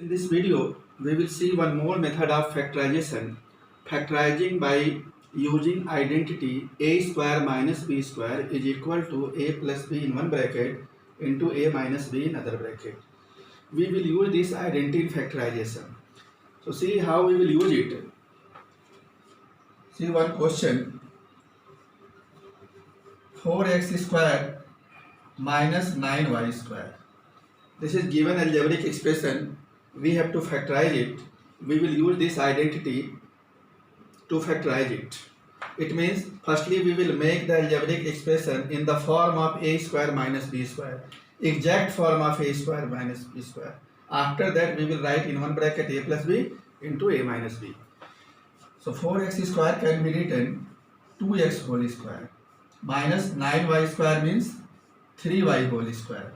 In this video, we will see one more method of factorization, factorizing by using identity a square minus b square is equal to a plus b in one bracket into a minus b in other bracket. We will use this identity in factorization. So see how we will use it. See one question, 4x square minus 9y square. This is given algebraic expression. We have to factorize it. We will use this identity to factorize it. It means firstly we will make the algebraic expression in the form of a square minus b square, exact form of a square minus b square. After that we will write in one bracket a plus b into a minus b. So 4x square can be written 2x whole square minus 9y square means 3y whole square.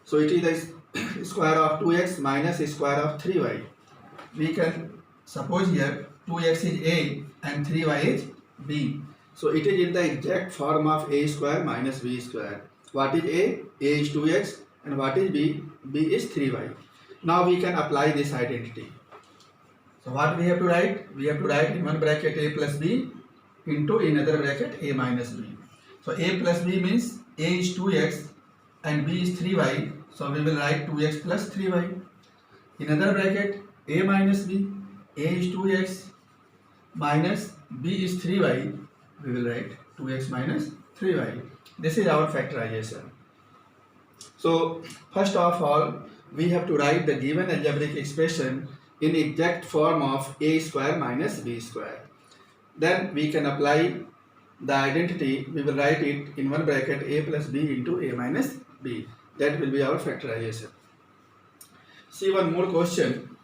So it is the square of 2x minus square of 3y. We can suppose here 2x is a and 3y is b. So it is in the exact form of a square minus b square. What is a? A is 2x and what is b? B is 3y. Now we can apply this identity. So what we have to write? We have to write in one bracket a plus b into another bracket a minus b. So a plus b means a is 2x and b is 3y. So we will write 2x plus 3y. In another bracket a minus b, a is 2x minus b is 3y. We will write 2x minus 3y. This is our factorization. So first of all, we have to write the given algebraic expression in exact form of a square minus b square. Then we can apply the identity. We will write it in one bracket a plus b into a minus b. That will be our factorization. See one more question.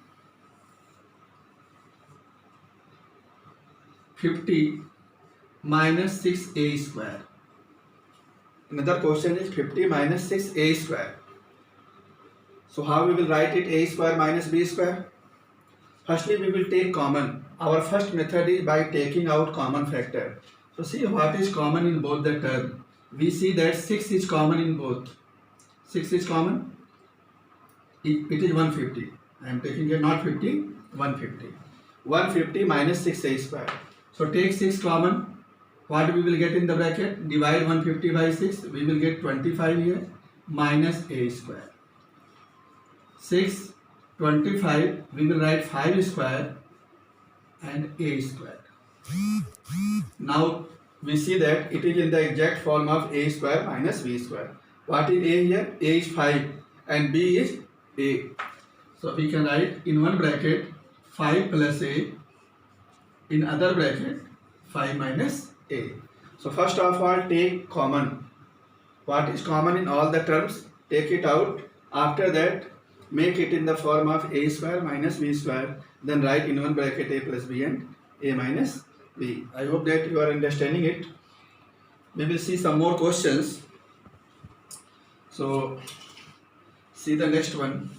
50 minus 6a square. Another question is 50 minus 6a square. So how we will write it? A square minus b square. Firstly we will take common. Our first method is by taking out common factor. So see what is common in both the term. We see that 6 is common in both. 6 is common. It is 150. I am taking here not 50, 150. 150 minus 6a square. So take 6 common. What we will get in the bracket? Divide 150 by 6. We will get 25 here minus a square. 6, 25. We will write 5 square and a square. Now we see that it is in the exact form of a square minus b square. What is a here? A is 5 and b is a. So we can write in one bracket 5 plus a, in other bracket 5 minus a. So first of all take common. What is common in all the terms? Take it out. After that make it in the form of a square minus b square. Then write in one bracket a plus b and a minus b. I hope that you are understanding it. We will see some more questions. So see the next one.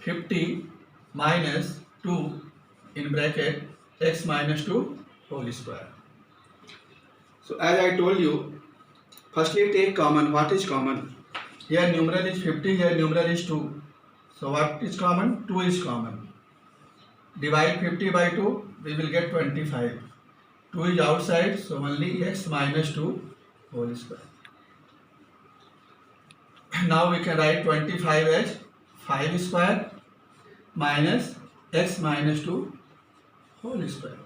(50 minus 2 in bracket x minus 2 whole square). So as I told you, firstly take common. What is common? Here numeral is 50, here numeral is 2. So what is common? 2 is common. Divide 50 by 2, we will get 25. 2 is outside, so only x minus 2 whole square. Now we can write 25 as 5 square minus x minus 2 whole square.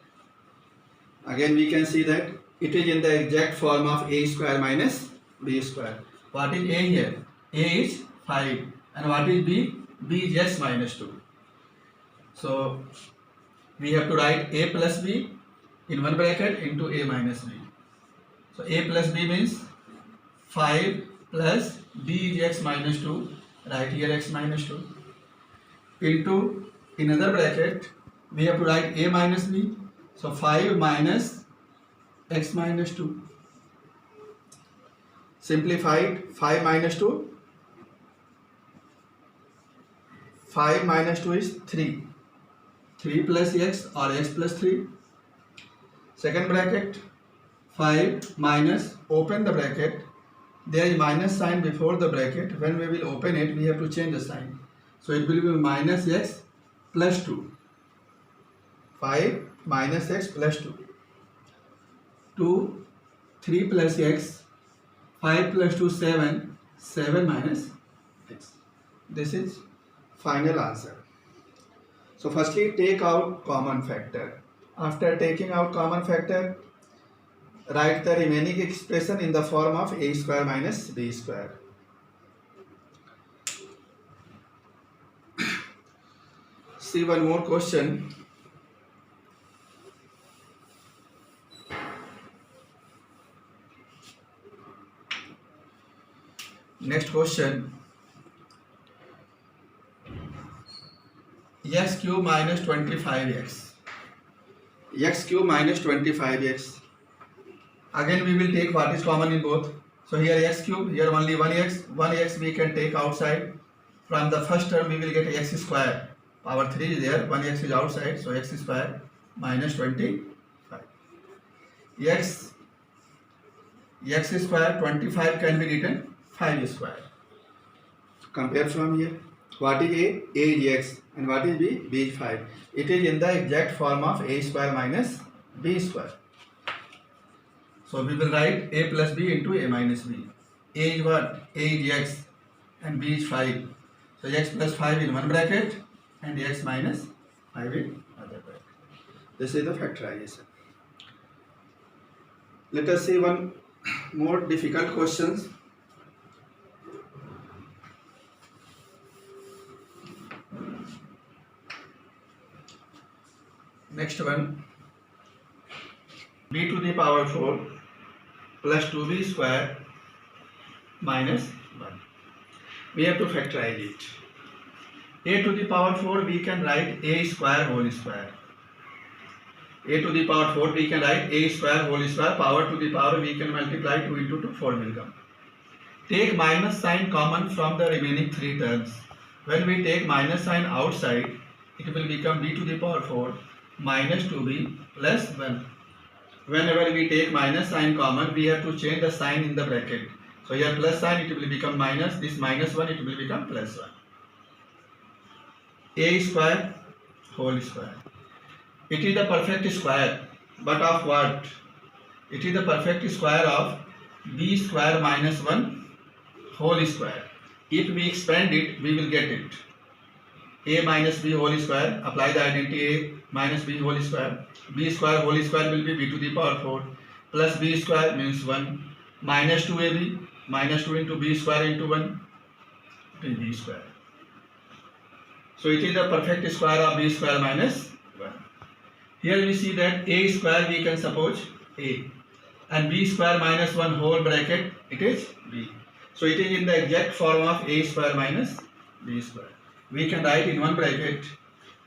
Again we can see that it is in the exact form of a square minus b square. What is a here? A is 5 and what is b? B is x minus 2. So we have to write a plus b in one bracket into a minus b. So a plus b means 5 plus b is x minus 2. Write here x minus 2 into another bracket. We have to write a minus b. So 5 minus x minus 2. Simplified 5 minus 2. 5 minus 2 is 3. 3 plus x or x plus 3. Second bracket 5 minus, open the bracket, there is minus sign before the bracket. When we will open it, we have to change the sign. So it will be minus x plus 2. 5 minus x plus 2. 2, 3 plus x, 5 plus 2, 7, 7 minus x. This is final answer. So firstly, take out common factor. After taking out common factor, write the remaining expression in the form of a square minus b square. See one more question. Next question. X cube minus 25x. X cube minus 25x. Again we will take what is common in both. So here x cube, here only 1x. 1x we can take outside. From the first term we will get x square. Power 3 is there, 1x is outside. So x square minus 25. X square 25 can be written 5 square. Compare from here. What is A? A is x. And what is B? B is 5. It is in the exact form of a square minus b square. So we will write a plus b into a minus b. A is what? A is x and b is 5. So x plus 5 in one bracket and x minus 5 in other bracket. This is the factorization. Let us see one more difficult questions. Next one, b to the power 4 plus 2b square minus 1. We have to factorize it. A to the power 4 we can write a square whole square. A to the power 4 we can write a square whole square. Power to the power we can multiply 2 into 2, 4 will come. Take minus sign common from the remaining 3 terms. When we take minus sign outside, it will become b to the power 4 minus 2b plus 1. Whenever we take minus sign common, we have to change the sign in the bracket. So here plus sign, it will become minus, this minus 1, it will become plus 1. A square whole square. It is the perfect square, but of what? It is the perfect square of b square minus 1 whole square. If we expand it, we will get it. A minus b whole square, apply the identity a minus b whole square. B square whole square will be b to the power 4 plus b square means 1 minus 2ab minus 2 into b square into 1 it is b square. So it is the perfect square of b square minus 1. Here we see that a square we can suppose a and b square minus 1 whole bracket it is b. So it is in the exact form of a square minus b square. We can write in one bracket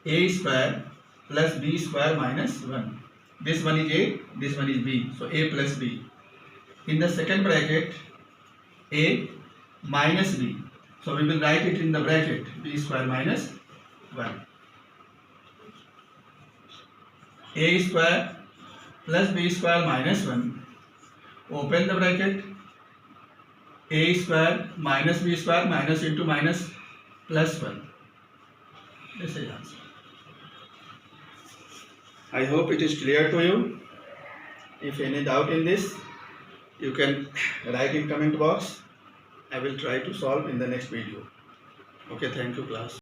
a square plus b square minus 1. This one is a, this one is b. So a plus b. In the second bracket a minus b. So we will write it in the bracket b square minus 1. A square plus b square minus 1. Open the bracket. A square minus b square minus into minus plus 1. This is answer. I hope it is clear to you. If any doubt in this, you can write in comment box. I will try to solve in the next video. Okay, thank you class.